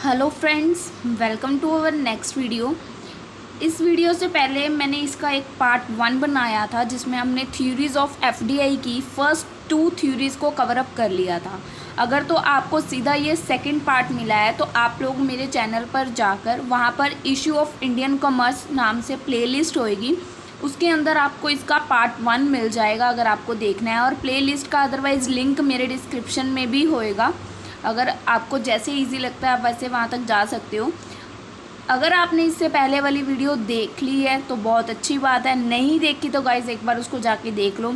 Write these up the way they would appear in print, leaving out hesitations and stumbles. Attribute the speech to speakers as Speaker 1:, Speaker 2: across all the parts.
Speaker 1: Hello friends, welcome to our next video. इस video से पहले मैंने इसका एक पार्ट 1 बनाया था जिसमें हमने थ्योरीज़ ऑफ एफडीआई की फर्स्ट 2 थ्योरीज़ को कवर अप कर लिया था। अगर तो आपको सीधा ये सेकंड पार्ट मिला है तो आप लोग मेरे चैनल पर जाकर वहाँ पर इशू ऑफ इंडियन कॉमर्स नाम से प्लेलिस्ट होएगी, उसके अंदर आपको इसका पार्ट 1 मिल जाएगा अगर आपको देखना है। और प्लेलिस्ट का अदरवाइज़ लिंक मेरे डिस्क्रिप्शन में भी होएगा, अगर आपको जैसे इजी लगता है आप वैसे वहाँ तक जा सकते हो। अगर आपने इससे पहले वाली वीडियो देख ली है तो बहुत अच्छी बात है, नहीं देखी तो गाइस एक बार उसको जाके देख लो।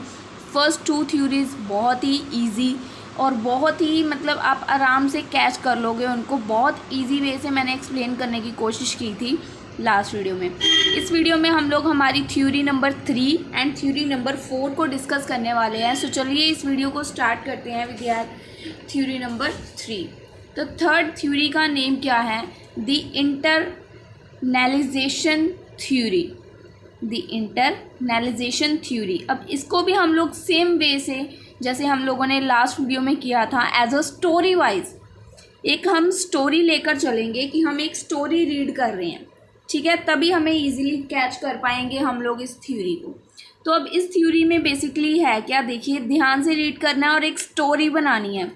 Speaker 1: फर्स्ट 2 थ्योरीज़ बहुत ही इजी और बहुत ही मतलब आप आराम से कैच कर लोगे उनको। बहुत इजी वे से मैंने एक्सप्लेन करने की कोशिश की थी लास्ट वीडियो में। इस वीडियो में हम लोग हमारी theory number 3 and theory number 4 को डिस्कस करने वाले हैं। सो चलिए इस वीडियो को स्टार्ट करते हैं विद्यार्थी। थ्योरी नंबर 3, तो थर्ड थ्योरी का नेम क्या है? The internalisation theory. The internalisation theory. अब इसको भी हम लोग सेम वे से जैसे हम लोगों ने लास्ट वीडियो में किया था, एज अ स्टोरी वाइज एक हम स्टोरी लेकर चलेंगे कि हम एक स्टोरी रीड कर रहे हैं, ठीक है, तभी हमें इजीली कैच कर पाएंगे हम लोग इस थ्योरी को। तो अब इस थ्योरी में बेसिकली है क्या, देखिए ध्यान से रीड करना है और एक स्टोरी बनानी है।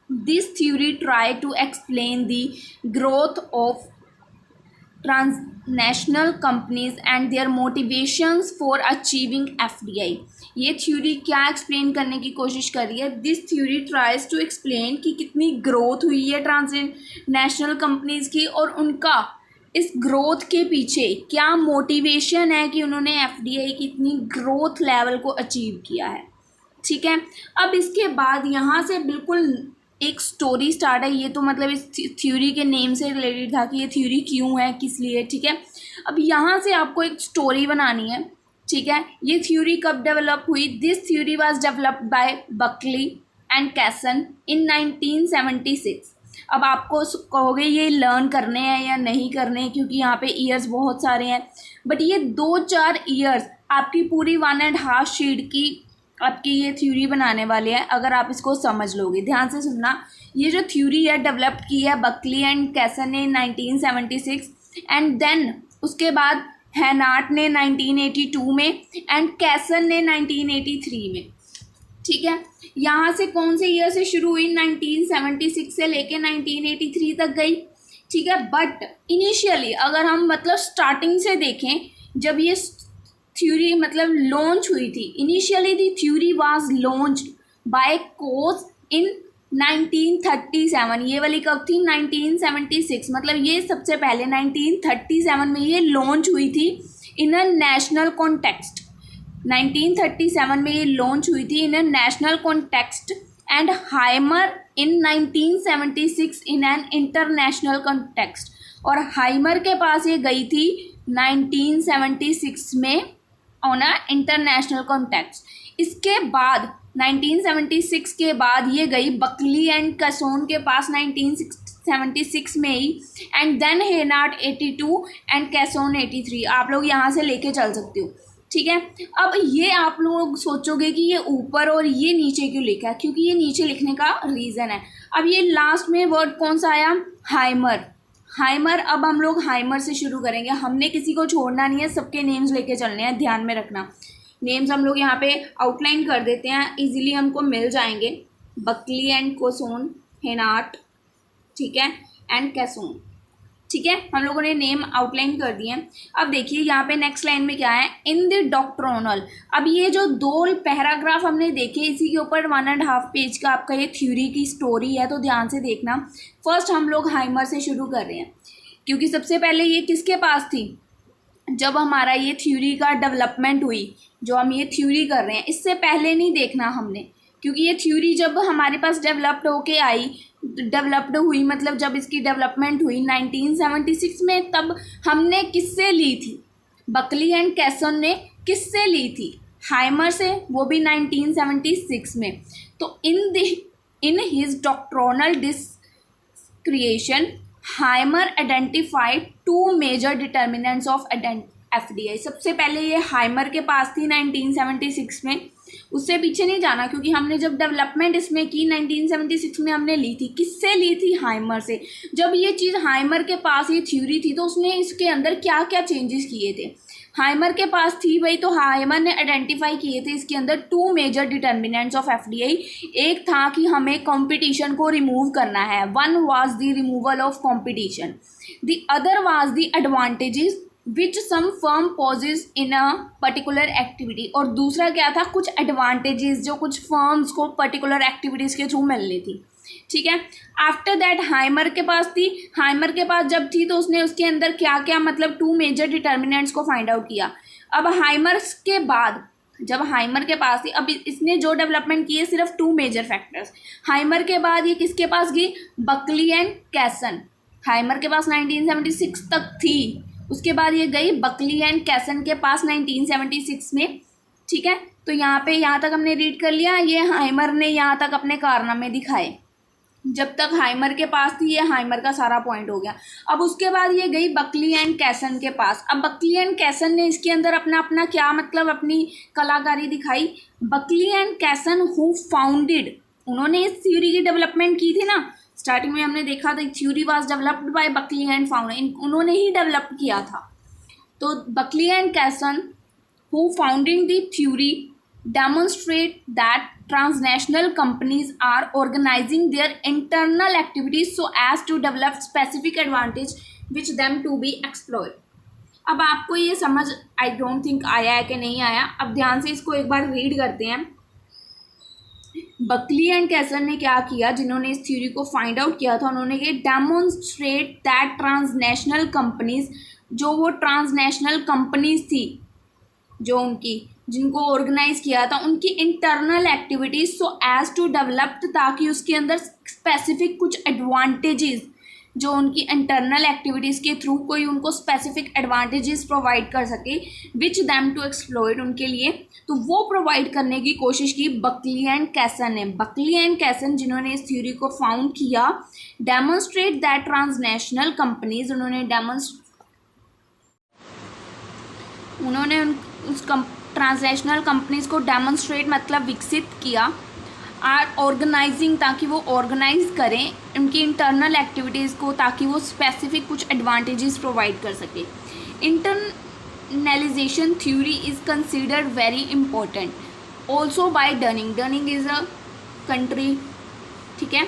Speaker 1: This theory try to explain the growth of transnational companies and their motivations for achieving FDI. ये थ्योरी क्या एक्सप्लेन करने की कोशिश कर रही है? This theory tries to explain कि कितनी ग्रोथ हुई है ट्रांसनेशनल कंपनीज की और उनका इस ग्रोथ के पीछे क्या मोटिवेशन है कि उन्होंने एफडीआई की इतनी ग्रोथ लेवल को अचीव किया है, ठीक है। अब इसके बाद यहाँ से बिल्कुल एक स्टोरी स्टार्ट है। ये तो मतलब इस थ्योरी के नेम से रिलेटेड था कि ये थ्योरी क्यों है, किस लिए, ठीक है। अब यहाँ से आपको एक स्टोरी बनानी है, ठीक है। ये थ्योरी कब डेवलप हुई? This theory was developed by Buckley and कैसन इन 1976। अब आपको कहोगे ये लर्न करने हैं या नहीं करने, क्योंकि यहाँ पे ईयर्स बहुत सारे हैं, बट ये 2-4 ईयर्स आपकी पूरी 1.5 शीट की आपकी ये थ्योरी बनाने वाले हैं अगर आप इसको समझ लोगे। ध्यान से सुनना, ये जो थ्योरी है डेवलप की है बकली एंड कैसन ने 1976 एंड देन उसके बाद हैनाट ने 1982 में एंड कैसन ने 1983 में, ठीक है। यहाँ से कौन से ईयर से शुरू हुई? 1976 से लेके 1983 तक गई, ठीक है। बट इनिशियली अगर हम मतलब स्टार्टिंग से देखें, जब ये थ्योरी मतलब लॉन्च हुई थी, initially the theory was launched by coach in 1937। ये वाली कब थी? 1976, मतलब ये सबसे पहले 1937 में ये लॉन्च हुई थी इन अ नेशनल कॉन्टेक्स्ट। 1937 में ये लॉन्च हुई थी in a national context and Hymer in 1976 in an international context. और हाइमर के पास ये गई थी 1976 में ऑन अ इंटरनेशनल कॉन्टेक्स्ट। इसके बाद 1976 के बाद ये गई बकली एंड कैसन के पास 1976 में ही, एंड देन हेनाट 82 एंड कैसन 83। आप लोग यहाँ से लेके चल सकते हो, ठीक है। अब ये आप लोग सोचोगे कि ये ऊपर और ये नीचे क्यों लिखा है, क्योंकि ये नीचे लिखने का रीज़न है। अब ये लास्ट में वर्ड कौन सा आया? हाइमर। हाइमर। अब हम लोग हाइमर से शुरू करेंगे, हमने किसी को छोड़ना नहीं है, सबके नेम्स लेके चलने हैं, ध्यान में रखना। नेम्स हम लोग यहाँ पे आउटलाइन कर देते हैं, इजीली हमको मिल जाएंगे। बकली एंड कैसन, हेनाट, ठीक है, एंड कैसन, ठीक है। हम लोगों ने नेम आउटलाइन कर दिए हैं। अब देखिए यहाँ पे नेक्स्ट लाइन में क्या है? In the doctrinal. अब ये जो 2 पैराग्राफ हमने देखे, इसी के ऊपर 1.5 पेज का आपका ये थ्योरी की स्टोरी है, तो ध्यान से देखना। फर्स्ट हम लोग हाइमर से शुरू कर रहे हैं, क्योंकि सबसे पहले ये किसके पास थी? जब हमारा ये थ्योरी का डेवलपमेंट हुई, जो हम ये थ्योरी कर रहे हैं, इससे पहले नहीं देखना हमने, क्योंकि ये थ्योरी जब हमारे पास डेवलप्ड होके आई, डेवलप्ड हुई मतलब जब इसकी डेवलपमेंट हुई 1976 में, तब हमने किससे ली थी? बकली एंड कैसन ने किससे ली थी? हाइमर से, वो भी 1976 में। तो in his doctrinal dissertation Hymer identified 2 major determinants of FDI. सबसे पहले ये हाइमर के पास थी 1976 में, उससे पीछे नहीं जाना, क्योंकि हमने जब डेवलपमेंट इसमें की 1976 में हमने ली थी, किससे ली थी? हाइमर से। जब ये चीज़ हाइमर के पास ये थ्योरी थी तो उसने इसके अंदर क्या क्या चेंजेस किए थे? हाइमर के पास थी भाई, तो हाइमर ने आइडेंटिफाई किए थे इसके अंदर 2 मेजर डिटर्मिनेंट्स ऑफ एफडीआई। एक था कि हमें कंपटीशन को रिमूव करना है, one was the removal of competition, the other was the advantages which some firm possess in a particular activity, और दूसरा क्या था? कुछ एडवांटेजेस जो कुछ फर्म्स को पर्टिकुलर एक्टिविटीज़ के थ्रू मिलनी थी। ठीक है। आफ्टर दैट हाइमर के पास थी, हाइमर के पास जब थी तो उसने उसके अंदर क्या क्या मतलब 2 मेजर डिटर्मिनेंट्स को फाइंड आउट किया। अब हाइमर के बाद जब हाइमर के पास थी, अब इसने जो डेवलपमेंट की है सिर्फ 2 मेजर फैक्टर्स। हाइमर के बाद ये किसके पास गई? बकली एंड कैसन। हाइमर के पास 1976 तक थी, उसके बाद ये गई बकली एंड कैसन के पास 1976 में। ठीक है, तो यहाँ तक हमने रीड कर लिया। ये हाइमर ने यहाँ तक अपने कारनामे दिखाए। जब तक हाइमर के पास थी ये हाइमर का सारा पॉइंट हो गया। अब उसके बाद ये गई बकली एंड कैसन के पास। अब बकली एंड कैसन ने इसके अंदर अपना क्या मतलब अपनी कलाकारी दिखाई। बकली एंड कैसन हु फाउंडेड, उन्होंने इस थ्योरी की डेवलपमेंट की थी ना, स्टार्टिंग में हमने देखा था theory was developed by Buckley and founded, उन्होंने ही डेवलप किया था। तो बकली एंड कैसन who founding the theory demonstrate that transnational companies are organizing their internal activities so as to develop specific advantage which them to be exploit। अब आपको ये समझ I don't think आया है कि नहीं आया। अब ध्यान से इसको एक बार रीड करते हैं। बकली एंड कैसन ने क्या किया, जिन्होंने इस थ्योरी को फाइंड आउट किया था, उन्होंने ये डेमोन्स्ट्रेट दैट ट्रांसनेशनल कंपनीज, जो वो ट्रांसनेशनल कंपनीज थी जो उनकी जिनको ऑर्गेनाइज किया था, उनकी internal activities so as to develop, ताकि उसके अंदर स्पेसिफिक कुछ एडवांटेजेस जो उनकी इंटरनल एक्टिविटीज़ के थ्रू कोई उनको स्पेसिफिक एडवांटेजेस प्रोवाइड कर सके विच दैम टू एक्सप्लॉइट, उनके लिए, तो वो प्रोवाइड करने की कोशिश की बकली एंड कैसन ने। बकली एंड कैसन जिन्होंने इस थ्योरी को फाउंड किया, डेमोन्स्ट्रेट दैट ट्रांसनेशनल कंपनीज, उन्होंने उस ट्रांसनेशनल कंपनीज को डेमोन्स्ट्रेट मतलब विकसित किया, आर ऑर्गेनाइजिंग, ताकि वो ऑर्गेनाइज करें उनकी इंटरनल एक्टिविटीज़ को, ताकि वो स्पेसिफिक कुछ एडवांटेजेस प्रोवाइड कर सके। Internalisation theory is considered very important also by Dunning. Dunning is a country. ठीक है,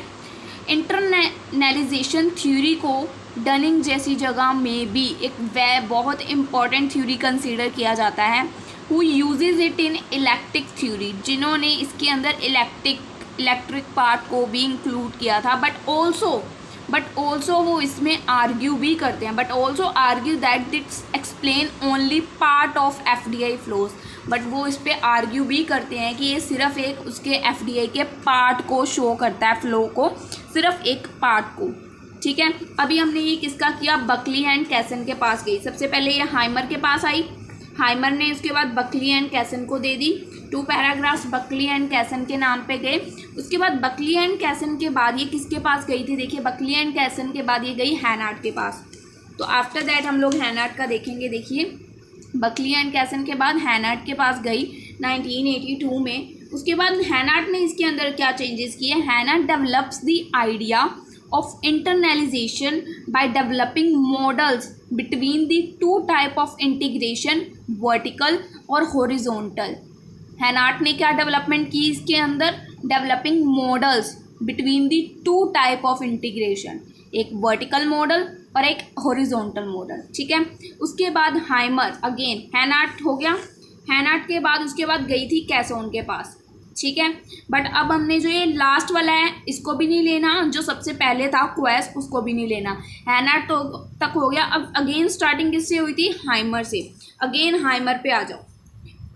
Speaker 1: इंटरनलाइजेशन थ्योरी को डनिंग जैसी जगह में भी एक बहुत इम्पॉर्टेंट थ्योरी कंसीडर किया जाता है। Who usage it in electric theory, जिन्होंने इसके अंदर इलेक्ट्रिक पार्ट को भी इंक्लूड किया था, बट ऑल्सो वो इसमें आर्ग्यू भी करते हैं, but also argue that it's explain only part of FDI flows, but वो इस पर आर्ग्यू भी करते हैं कि ये सिर्फ एक उसके एफडीआई के पार्ट को शो करता है, फ्लो को, सिर्फ एक पार्ट को। ठीक है, अभी हमने ये किसका किया, बकली एंड कैसन के पास गई। सबसे पहले ये हाइमर के पास आई, हाइमर ने उसके बाद बकली एंड कैसन को दे दी, 2 पैराग्राफ्स बकली एंड कैसन के नाम पे गए। उसके बाद बकली एंड कैसन के बाद ये किसके पास गई थी, देखिए बकली एंड कैसन के बाद ये गई हैनार्ट के पास। तो आफ्टर दैट हम लोग हैनार्ट का देखेंगे। देखिए बकली एंड कैसन के बाद हैनार्ट के पास गई 1982 में। उसके बाद हैनार्ट ने इसके अंदर क्या चेंजेस किए, Hennart develops the idea of internalization by developing models between the 2 type of integration, vertical और horizontal। हैनार्ट ने क्या डेवलपमेंट की इसके अंदर, developing models between the 2 type of integration, एक वर्टिकल मॉडल और एक हॉरिजॉन्टल मॉडल। ठीक है, उसके बाद हाइमर, अगेन हैनार्ट हो गया, हैनार्ट के बाद उसके बाद गई थी कैसोन के पास। ठीक है, बट अब हमने जो ये लास्ट वाला है इसको भी नहीं लेना, जो सबसे पहले था क्वेस उसको भी नहीं लेना। हैनार्ट तो तक हो गया। अब अगेन स्टार्टिंग किससे हुई थी, हाइमर से। अगेन हाइमर पे आ जाओ।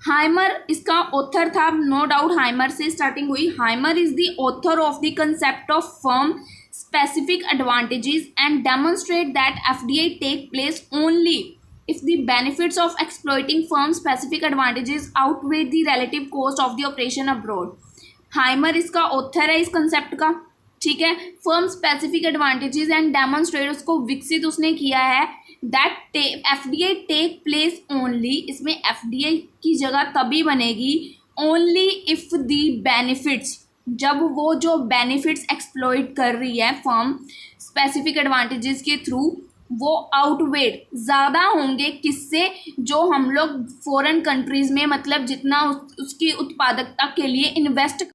Speaker 1: हाइमर इसका ऑथर था, नो डाउट हाइमर से स्टार्टिंग हुई। Hymer is the author of the concept of firm specific advantages and demonstrate that FDI take place only if the benefits of exploiting firm specific advantages outweigh the relative cost of the operation abroad। Hymer इसका author है इस concept का। ठीक है, firm specific advantages and demonstrate उसको विकसित उसने किया है, that FDI take place only, इसमें एफडीआई की जगह तभी बनेगी ओनली इफ़ दी बेनिफिट्स, जब वो जो बेनिफिट्स एक्सप्लॉइट कर रही है फर्म स्पेसिफिक एडवांटेजेस के थ्रू, वो आउटवेड ज़्यादा होंगे किससे, जो हम लोग फॉरेन कंट्रीज़ में मतलब जितना उसकी उत्पादकता के लिए invest,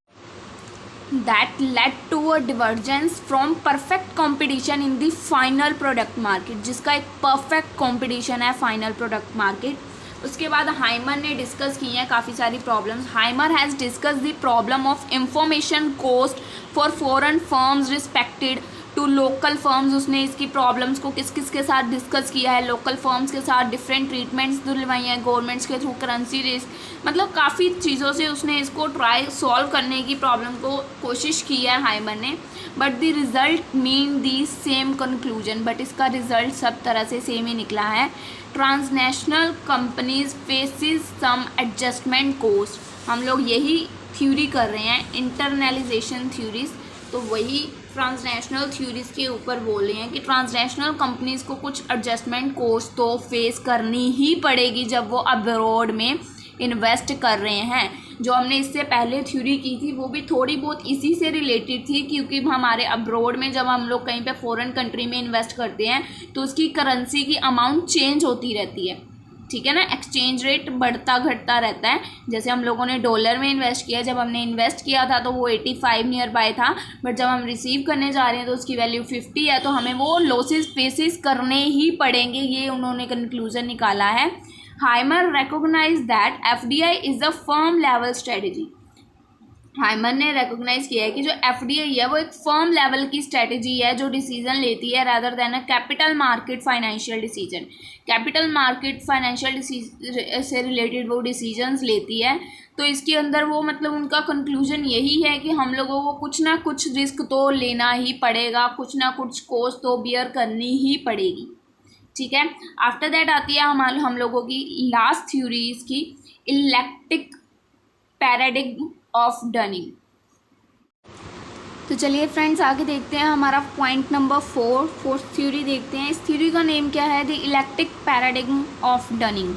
Speaker 1: that led to a divergence from perfect competition in the final product market, जिसका एक perfect competition है final product market। उसके बाद हाइमर ने डिस्कस की हैं काफ़ी सारी problems. Hymer has discuss the problem of information cost for foreign firms respected to local firms. उसने इसकी प्रॉब्लम्स को किस किस के साथ डिस्कस किया है, लोकल फर्म्स के साथ डिफरेंट ट्रीटमेंट्स दिलवाई हैं गवर्नमेंट्स के थ्रू, करेंसी रिस्क, मतलब काफ़ी चीज़ों से उसने इसको ट्राई सॉल्व करने की प्रॉब्लम को कोशिश की है हाइमर ने। But the result mean the same conclusion, but इसका रिज़ल्ट सब तरह से सेम ही निकला है। ट्रांसनेशनल कंपनीज फेसिस सम एडजस्टमेंट कोस्ट। हम लोग यही थ्योरी कर रहे हैं, इंटरनलाइजेशन थ्योरीज, तो वही ट्रांसनेशनल थ्योरीज के ऊपर बोल रहे हैं कि ट्रांसनेशनल कंपनीज़ को कुछ एडजस्टमेंट कोस्ट तो फेस करनी ही पड़ेगी जब वो अब्रॉड में इन्वेस्ट कर रहे हैं। जो हमने इससे पहले थ्योरी की थी वो भी थोड़ी बहुत इसी से रिलेटेड थी, क्योंकि हमारे अब्रॉड में जब हम लोग कहीं पे फॉरेन कंट्री में इन्वेस्ट करते हैं तो उसकी करेंसी की अमाउंट चेंज होती रहती है, ठीक है ना, एक्सचेंज रेट बढ़ता घटता रहता है। जैसे हम लोगों ने डॉलर में इन्वेस्ट किया, जब हमने इन्वेस्ट किया था तो वो 85 नियर बाय था, बट जब हम रिसीव करने जा रहे हैं तो उसकी वैल्यू 50 है, तो हमें वो लॉसेस फेसेस करने ही पड़ेंगे, ये उन्होंने कंक्लूजन निकाला है। Hymer recognise that FDI is a firm level strategy. Hymer ने रिकॉग्नाइज किया है कि जो FDI है वो एक फर्म लेवल की स्ट्रेटजी है जो डिसीजन लेती है rather than a capital market financial decision. Capital market financial से रिलेटेड वो डिसीजंस लेती है, तो इसके अंदर वो मतलब उनका कंक्लूजन यही है कि हम लोगों को कुछ ना कुछ रिस्क तो लेना ही पड़ेगा, कुछ ना कुछ कॉस्ट तो बियर करनी ही पड़ेगी, ठीक है। आफ्टर दैट आती है हम लोगों की लास्ट थ्योरी इसकी, इलेक्ट्रिक पैराडिग्म ऑफ डनिंग। तो चलिए फ्रेंड्स आगे देखते हैं हमारा पॉइंट नंबर 4, फोर्थ थ्योरी देखते हैं। इस थ्योरी का नेम क्या है, the electric paradigm of Dunning.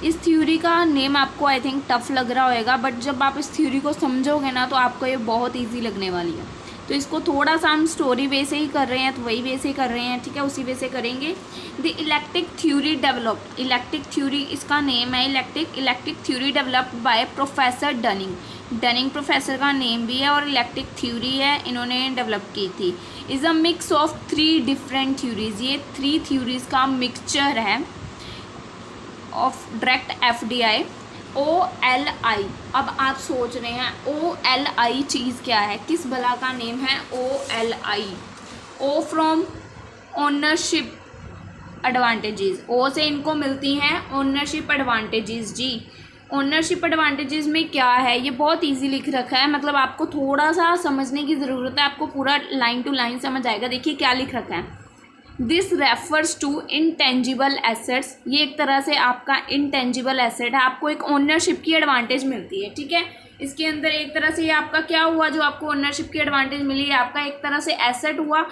Speaker 1: इस थ्योरी का नेम आपको आई थिंक टफ लग रहा होगा, बट जब आप इस थ्योरी को समझोगे ना तो आपको ये बहुत ईजी लगने वाली है। तो इसको थोड़ा सा हम स्टोरी वे से ही कर रहे हैं, तो वही वे से कर रहे हैं, ठीक है, उसी वे से करेंगे। The electric theory developed, electric theory इसका नेम है electric theory developed by professor Dunning professor का नेम भी है और इलेक्ट्रिक थ्योरी है, इन्होंने डेवलप की थी। Is a mix of 3 different theories, ये 3 थ्योरीज का मिक्सचर है ऑफ डायरेक्ट FDI OLI। अब आप सोच रहे हैं OLI चीज़ क्या है, किस भला का नेम है OLI। O from ownership advantages, O से इनको मिलती हैं ओनरशिप एडवांटेजेस। जी ओनरशिप एडवांटेजेस में क्या है, ये बहुत इजी लिख रखा है, मतलब आपको थोड़ा सा समझने की ज़रूरत है, आपको पूरा लाइन टू लाइन समझ आएगा। देखिए क्या लिख रखा है, this refers to intangible assets, ये एक तरह से आपका इंटेंजिबल एसेट है, आपको एक ओनरशिप की एडवांटेज मिलती है, ठीक है। इसके अंदर एक तरह से ये आपका क्या हुआ, जो आपको ओनरशिप की एडवांटेज मिली है आपका एक तरह से एसेट हुआ,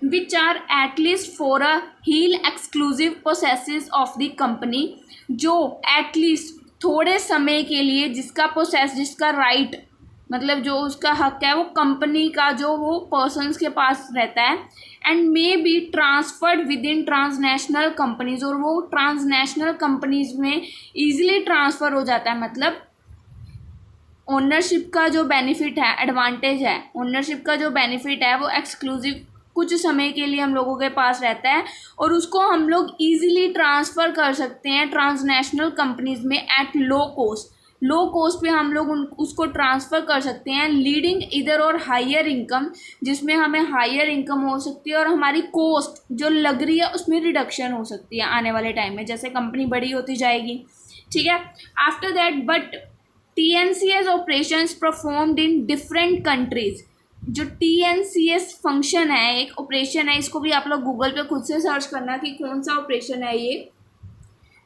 Speaker 1: which are at least for a while exclusive processes of the company, जो एटलीस्ट थोड़े समय के लिए जिसका प्रोसेस, जिसका राइट मतलब जो उसका हक है वो कंपनी का जो वो पर्सनस के पास रहता है, and may be transferred with in transnational companies, और वो ट्रांसनेशनल कंपनीज में ईजिली ट्रांसफ़र हो जाता है। मतलब ओनरशिप का जो बेनिफिट है, एडवांटेज है, ओनरशिप का जो बेनिफिट है वो एक्सक्लूसिव कुछ समय के लिए हम लोगों के पास रहता है और उसको हम लोग ईजिली ट्रांसफ़र कर सकते हैं ट्रांसनेशनल कंपनीज में एट लो कॉस्ट पे हम लोग उसको ट्रांसफ़र कर सकते हैं, लीडिंग इधर और हायर इनकम, जिसमें हमें हायर इनकम हो सकती है और हमारी कॉस्ट जो लग रही है उसमें रिडक्शन हो सकती है आने वाले टाइम में, जैसे कंपनी बड़ी होती जाएगी, ठीक है। After that but TNCS operations performed in different countries. जो TNCS फंक्शन है, एक ऑपरेशन है, इसको भी आप लोग गूगल पे खुद से सर्च करना कि कौन सा ऑपरेशन है ये।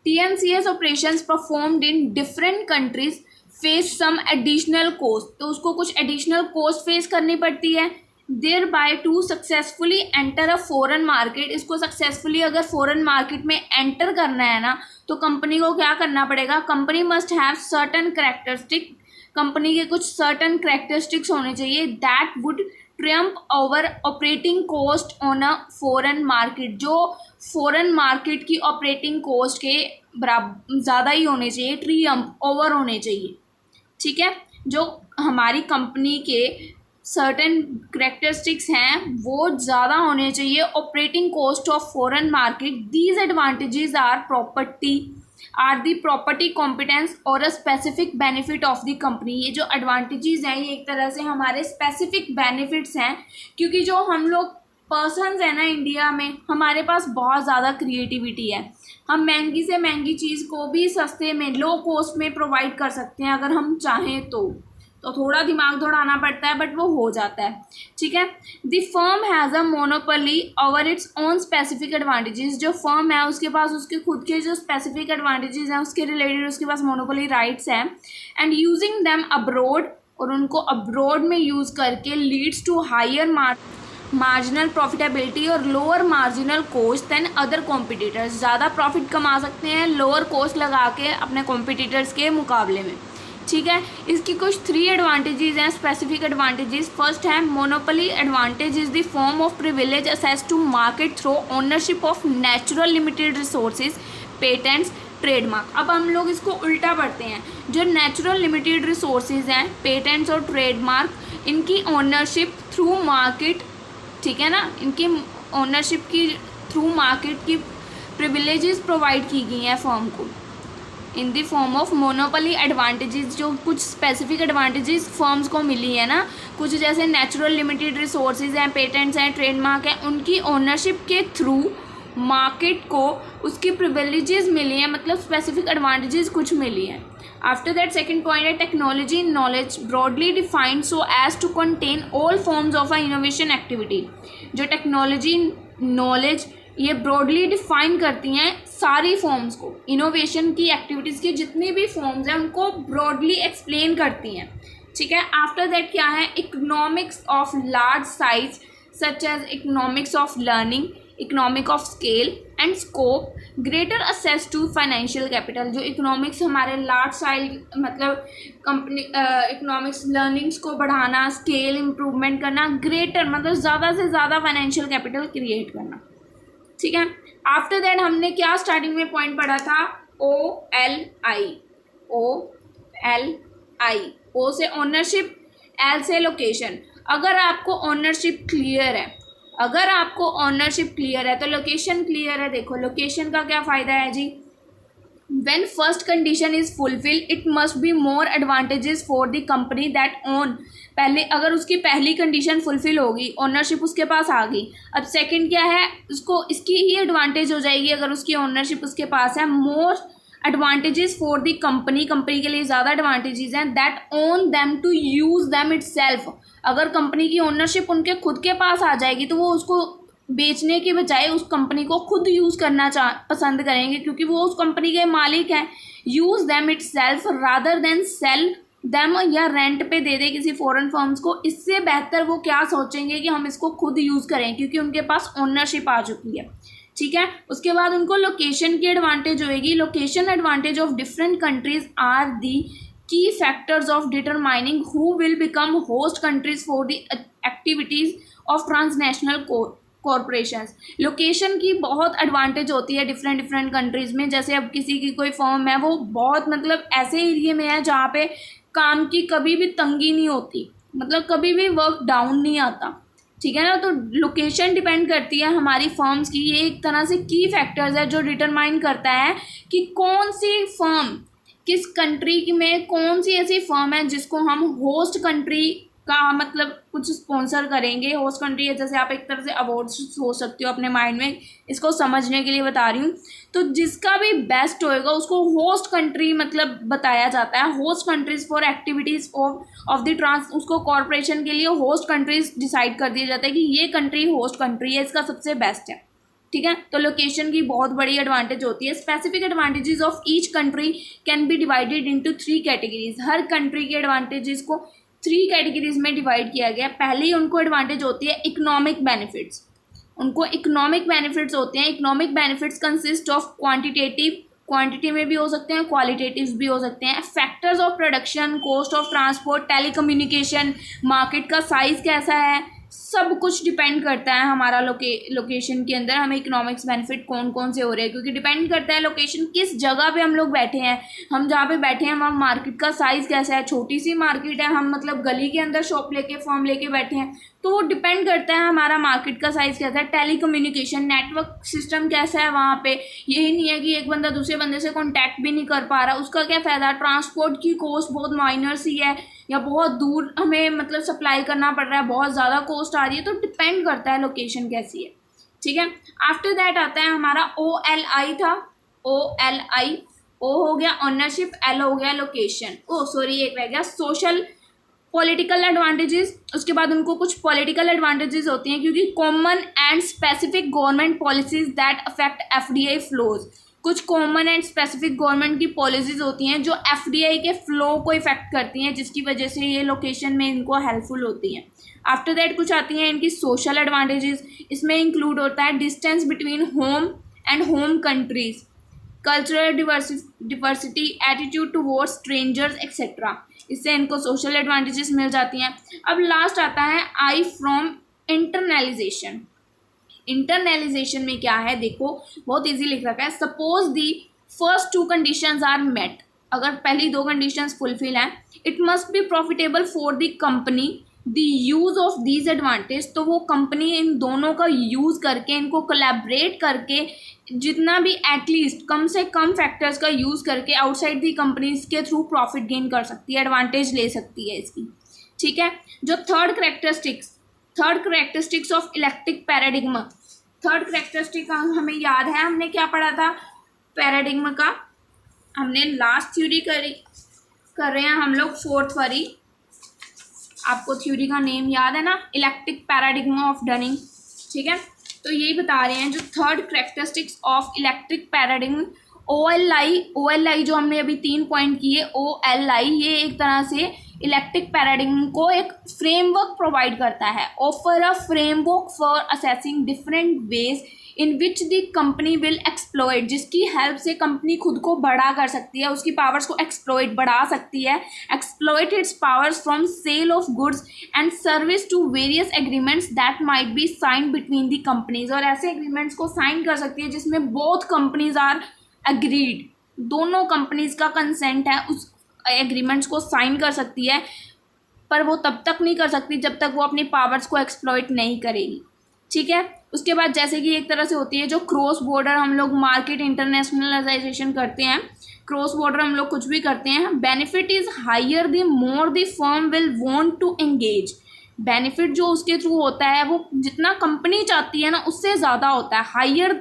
Speaker 1: TNCS operations performed in different countries face some additional cost, तो उसको कुछ additional cost face करनी पड़ती है। thereby to successfully enter a foreign market, इसको successfully अगर foreign market में enter करना है ना तो कंपनी को क्या करना पड़ेगा, company must have certain characteristic company के कुछ सर्टन करेक्टरिस्टिक्स होने चाहिए that would Trump over operating cost on a foreign market, जो फॉरेन मार्केट की ऑपरेटिंग कॉस्ट के बराबर ज़्यादा ही होने चाहिए, ट्रियम्प ओवर होने चाहिए। ठीक है, जो हमारी कंपनी के सर्टेन करेक्टरिस्टिक्स हैं वो ज़्यादा होने चाहिए operating cost of foreign market. These advantages are the property competence और a specific benefit of the company. ये जो एडवांटेजेस हैं ये एक तरह से हमारे स्पेसिफिक बेनिफिट्स हैं, क्योंकि जो हम लोग पर्सनस है ना इंडिया में, हमारे पास बहुत ज़्यादा क्रिएटिविटी है। हम महंगी से महंगी चीज़ को भी सस्ते में, लो कॉस्ट में प्रोवाइड कर सकते हैं अगर हम चाहें तो थोड़ा दिमाग दौड़ाना पड़ता है बट वो हो जाता है। ठीक है, the firm has a monopoly over its own specific advantages. जो फर्म है उसके पास उसके खुद के जो स्पेसिफिक एडवांटेजेस हैं उसके रिलेटेड उसके पास मोनोपोली राइट्स हैं। एंड यूजिंग दैम अब्रोड, और उनको अब्रोड में यूज़ करके leads to higher marginal profitability और lower marginal cost than other competitors. ज़्यादा प्रॉफिट कमा सकते हैं लोअर कॉस्ट लगा के अपने कॉम्पिटिटर्स के मुकाबले में। ठीक है, इसकी कुछ 3 एडवांटेजेस हैं, स्पेसिफिक एडवांटेजेस। फर्स्ट है monopoly advantage is the form of privilege access to market through ownership of natural limited resources, patents, trademark. अब हम लोग इसको उल्टा पढ़ते हैं। जो नेचुरल लिमिटेड रिसोर्सेज हैं, पेटेंट्स और ट्रेडमार्क, इनकी ओनरशिप थ्रू मार्केट, ठीक है ना, इनकी ओनरशिप की थ्रू मार्केट की प्रिविलेजेस प्रोवाइड की गई हैं फर्म को in the form of monopoly advantages. जो कुछ स्पेसिफिक एडवांटेजेस फर्म्स को मिली है ना, कुछ जैसे नेचुरल लिमिटेड रिसोर्सेज हैं, पेटेंट्स हैं, ट्रेडमार्क हैं, उनकी ओनरशिप के थ्रू मार्केट को उसकी प्रिविलेजेस मिली हैं, मतलब स्पेसिफिक एडवांटेजेस कुछ मिली हैं। आफ्टर दैट सेकेंड पॉइंट है technology knowledge broadly defined so as to contain all forms of a innovation activity. जो टेक्नोलॉजी नॉलेज ये ब्रॉडली डिफाइन करती हैं सारी फॉर्म्स को, इनोवेशन की एक्टिविटीज़ की जितनी भी फॉर्म्स हैं उनको ब्रॉडली एक्सप्लेन करती हैं। ठीक है, आफ्टर दैट क्या है economics of large size such as economics of learning, economic of scale and scope, greater access to financial capital. जो इकोनॉमिक्स हमारे लार्ज साइज मतलब कंपनी इकोनॉमिक्स लर्निंग्स को बढ़ाना, स्केल इम्प्रूवमेंट करना, ग्रेटर मतलब ज़्यादा से ज़्यादा फाइनेंशियल कैपिटल क्रिएट करना। ठीक है, आफ्टर दैट हमने क्या स्टार्टिंग में पॉइंट पढ़ा था, OLI, O से ओनरशिप, L से लोकेशन। अगर आपको ओनरशिप क्लियर है तो लोकेशन क्लियर है। देखो लोकेशन का क्या फ़ायदा है जी, when first condition is fulfilled it must be more advantages for the company that own। पहले अगर उसकी पहली कंडीशन फुलफिल होगी, ओनरशिप उसके पास आ गई, अब सेकंड क्या है, उसको इसकी ही एडवांटेज हो जाएगी अगर उसकी ओनरशिप उसके पास है। More advantages for the company के लिए ज़्यादा एडवांटेजेस हैं that own them to use them itself. अगर कंपनी की ओनरशिप उनके खुद के पास आ जाएगी तो वो उसको बेचने के बजाय उस कंपनी को खुद यूज़ करना पसंद करेंगे, क्योंकि वो उस कंपनी के मालिक हैं। Use them itself rather than sell them, या रेंट पे दे दे किसी फॉरेन फर्म्स को, इससे बेहतर वो क्या सोचेंगे कि हम इसको खुद यूज़ करें, क्योंकि उनके पास ओनरशिप आ चुकी है। ठीक है, उसके बाद उनको लोकेशन की एडवांटेज होएगी। Location advantage of different countries are the key factors of determining who will become host countries for the activities of transnational corporations. Location की बहुत एडवांटेज होती है डिफरेंट कंट्रीज़ में। जैसे अब किसी की कोई फर्म है वो बहुत मतलब ऐसे एरिए में है जहाँ पे काम की कभी भी तंगी नहीं होती, मतलब कभी भी वर्क डाउन नहीं आता। ठीक है ना, तो लोकेशन डिपेंड करती है हमारी फर्म्स की। ये एक तरह से की फैक्टर्स है जो डिटरमाइन करता है कि कौन सी फर्म किस कंट्री में, कौन सी ऐसी फर्म है जिसको हम होस्ट कंट्री का मतलब कुछ स्पॉन्सर करेंगे। होस्ट कंट्री है जैसे आप एक तरह से अवार्ड सोच सकते हो अपने माइंड में, इसको समझने के लिए बता रही हूँ। तो जिसका भी बेस्ट होएगा उसको होस्ट कंट्री मतलब बताया जाता है। Host countries for activities of the उसको कॉरपोरेशन के लिए होस्ट कंट्रीज डिसाइड कर दिया जाता है कि ये कंट्री होस्ट कंट्री है, इसका सबसे बेस्ट है। ठीक है, तो लोकेशन की बहुत बड़ी एडवांटेज होती है। Specific advantages of each country can be divided into 3 categories. Her country के एडवांटेजेस को 3 कैटेगरीज में डिवाइड किया गया। पहली उनको एडवांटेज होती है इकोनॉमिक बेनिफिट्स। उनको इकोनॉमिक बेनिफिट्स होते हैं। Economic benefits consist of quantitative, quantity में भी हो सकते हैं, क्वालिटेटिव भी हो सकते हैं। Factors of production, cost of transport, telecommunication, market का साइज़ कैसा है, सब कुछ डिपेंड करता है हमारा लोकेशन के अंदर हमें इकोनॉमिक्स बेनिफिट कौन कौन से हो रहे हैं, क्योंकि डिपेंड करता है लोकेशन, किस जगह पे हम लोग बैठे हैं। हम जहाँ पे बैठे हैं वहाँ मार्केट का साइज़ कैसा है, छोटी सी मार्केट है, हम मतलब गली के अंदर शॉप लेके फॉर्म लेके बैठे हैं, तो वो डिपेंड करता है हमारा मार्केट का साइज़ कैसा है। टेलीकम्युनिकेशन, नेटवर्क सिस्टम कैसा है वहाँ पे, यही नहीं है कि एक बंदा दूसरे बंदे से कॉन्टैक्ट भी नहीं कर पा रहा, उसका क्या फ़ायदा। ट्रांसपोर्ट की कॉस्ट बहुत माइनर सी है, या बहुत दूर हमें मतलब सप्लाई करना पड़ रहा है, बहुत ज़्यादा कॉस्ट आ रही है, तो डिपेंड करता है लोकेशन कैसी है। ठीक है, आफ्टर दैट आता है हमारा OLI था, OLI, O हो गया ओनरशिप, L हो गया लोकेशन, एक रह गया सोशल पॉलिटिकल एडवांटेजेस। उसके बाद उनको कुछ पॉलिटिकल एडवांटेजेस होती हैं, क्योंकि common and specific government policies that affect FDI flows. कुछ कॉमन एंड स्पेसिफिक गवर्नमेंट की पॉलिसीज होती हैं जो FDI के फ्लो को इफेक्ट करती हैं, जिसकी वजह से ये लोकेशन में इनको हेल्पफुल होती हैं। आफ्टर दैट कुछ आती हैं इनकी सोशल एडवांटेजेस। इसमें इंक्लूड होता है distance between home and home countries, cultural diversity, attitude towards strangers etcetera. इससे इनको सोशल एडवांटेजेस मिल जाती हैं। अब लास्ट आता है आई फ्रॉम इंटरनलाइजेशन। इंटरनलाइजेशन में क्या है, देखो बहुत इजी लिख रखा है। Suppose the first 2 conditions are met, अगर पहली 2 कंडीशंस फुलफिल हैं, it must be profitable for the company the use of these advantage. तो वो कंपनी इन दोनों का यूज़ करके, इनको कोलैबोरेट करके, जितना भी एटलीस्ट कम से कम फैक्टर्स का यूज़ करके आउटसाइड दी कंपनीज के थ्रू प्रॉफिट गेन कर सकती है, एडवांटेज ले सकती है इसकी। ठीक है, जो third characteristics of electric paradigm. Third characteristic हमें याद है, हमने क्या पढ़ा था पैराडिग्मा का, हमने लास्ट थ्योरी कर रहे हैं हम लोग, 4th वाली। आपको थ्योरी का नेम याद है ना, इलेक्ट्रिक पैराडिग्मा ऑफ डनिंग। ठीक है, तो यही बता रहे हैं जो third characteristics of electric paradigm. OLI जो हमने अभी 3 पॉइंट किए, OLI ये एक तरह से इलेक्ट्रिक पैराडिग्मा को एक फ्रेमवर्क प्रोवाइड करता है। Offer a framework for assessing different ways in which the company will exploit, जिसकी हेल्प से कंपनी खुद को बड़ा कर सकती है, उसकी पावर्स को एक्सप्लॉइट बढ़ा सकती है। Exploit its powers from sale of goods and service to various agreements that might be sign between the companies. और ऐसे एग्रीमेंट्स को साइन कर सकती है जिसमें बोथ कंपनीज आर एग्रीड, दोनों कंपनीज का कंसेंट है, उस एग्रीमेंट्स को साइन कर सकती है। पर वो तब तक नहीं कर सकती जब तक वो अपनी पावर्स को एक्सप्लॉइट नहीं करेगी। ठीक है, उसके बाद जैसे कि एक तरह से होती है जो क्रॉस बॉर्डर हम लोग मार्केट इंटरनेशनलाइजेशन करते हैं, क्रॉस बॉर्डर हम लोग कुछ भी करते हैं। Benefit is higher the more the firm will want to engage. Benefit जो उसके थ्रू होता है वो जितना कंपनी चाहती है ना उससे ज़्यादा होता है। Higher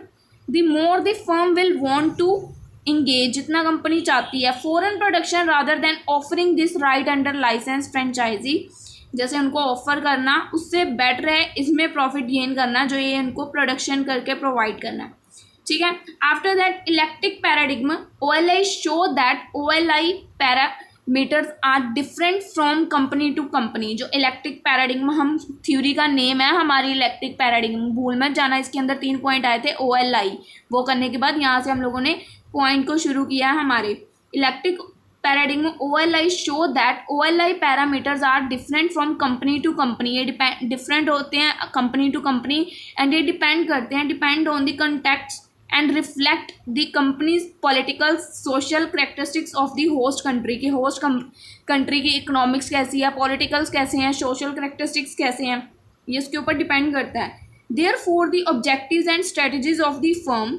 Speaker 1: the more the firm will want to engage, जितना कंपनी चाहती है। Foreign production rather than offering this right under licence franchisee, जैसे उनको ऑफर करना उससे बेटर है इसमें प्रॉफिट गेन करना, जो ये इनको प्रोडक्शन करके प्रोवाइड करना है। ठीक है, after that electric paradigm, OLI show that OLI parameters are different from company to company. जो इलेक्ट्रिक पैराडिग्मा हम थ्योरी का नेम है हमारी इलेक्ट्रिक पैराडिग्मा, भूल मत जाना, इसके अंदर 3 पॉइंट आए थे OLI। वो करने के बाद यहाँ से हम लोगों ने पॉइंट को शुरू किया है हमारे electric paradigm. OLI show that OLI parameters are different from company to company. ये डिफरेंट होते हैं कंपनी टू कंपनी एंड ये depend on the context and reflect the companies political social characteristics of the host country. की host country की economics कैसी है, politicals कैसे हैं, सोशल करेक्टरिस्टिक्स कैसे हैं, ये इसके ऊपर डिपेंड करता है। Therefore the objectives and strategies of the firm,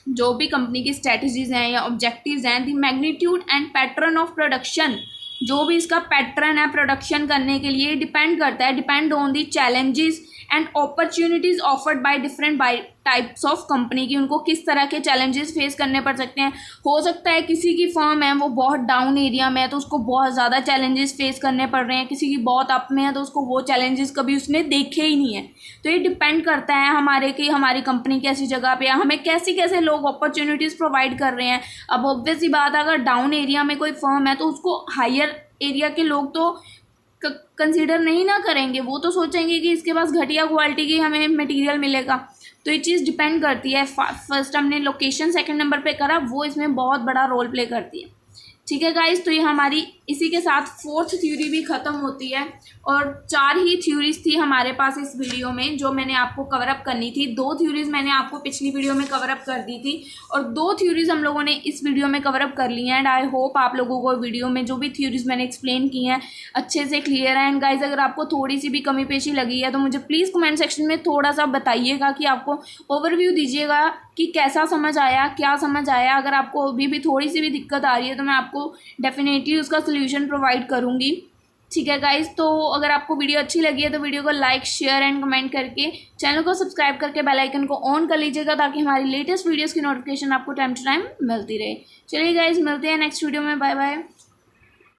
Speaker 1: जो भी कंपनी की स्ट्रेटजीज हैं या ऑब्जेक्टिव्स हैं। The magnitude and pattern of production, जो भी इसका पैटर्न है प्रोडक्शन करने के लिए डिपेंड करता है, depend on the challenges and opportunities offered by different types of company की, उनको किस तरह के चैलेंजेस फेस करने पड़ सकते हैं। हो सकता है किसी की फर्म है वो बहुत डाउन एरिया में है तो उसको बहुत ज़्यादा चैलेंजेस फेस करने पड़ रहे हैं, किसी की बहुत अप में है तो उसको वो चैलेंजेस कभी उसने देखे ही नहीं है। तो ये डिपेंड करता है हमारे कि हमारी कंपनी कैसी जगह पे है, हमें कैसे लोग अपॉर्चुनिटीज़ प्रोवाइड कर रहे हैं। अब ऑब्वियस सी बात है, अगर डाउन एरिया में कोई फर्म है तो उसको हायर एरिया के लोग तो कंसीडर नहीं ना करेंगे, वो तो सोचेंगे कि इसके पास घटिया क्वालिटी की हमें मटेरियल मिलेगा। तो ये चीज़ डिपेंड करती है। फर्स्ट हमने लोकेशन सेकंड नंबर पे करा, वो इसमें बहुत बड़ा रोल प्ले करती है। ठीक है गाइस, तो ये हमारी इसी के साथ फोर्थ थ्योरी भी ख़त्म होती है और 4 ही थ्योरीज थी हमारे पास इस वीडियो में जो मैंने आपको कवर अप करनी थी। 2 थ्योरीज मैंने आपको पिछली वीडियो में कवर अप कर दी थी और 2 थ्योरीज हम लोगों ने इस वीडियो में कवर अप कर ली हैं। एंड आई होप आप लोगों को वीडियो में जो भी थ्योरीज मैंने एक्सप्लेन की हैं अच्छे से क्लियर है। एंड गाइज, अगर आपको थोड़ी सी भी कमी पेशी लगी है तो मुझे प्लीज़ कमेंट सेक्शन में थोड़ा सा बताइएगा कि आपको ओवरव्यू दीजिएगा कि कैसा समझ आया, क्या समझ आया। अगर आपको अभी भी थोड़ी सी भी दिक्कत आ रही है तो मैं आपको डेफिनेटली उसका सोल्यूशन प्रोवाइड करूँगी। ठीक है गाइज, तो अगर आपको वीडियो अच्छी लगी है तो वीडियो को लाइक शेयर एंड कमेंट करके चैनल को सब्सक्राइब करके बेल आइकन को ऑन कर लीजिएगा ताकि हमारी लेटेस्ट वीडियोस की नोटिफिकेशन आपको टाइम टू टाइम मिलती रहे। चलिए गाइज, मिलते हैं नेक्स्ट वीडियो में। Bye bye.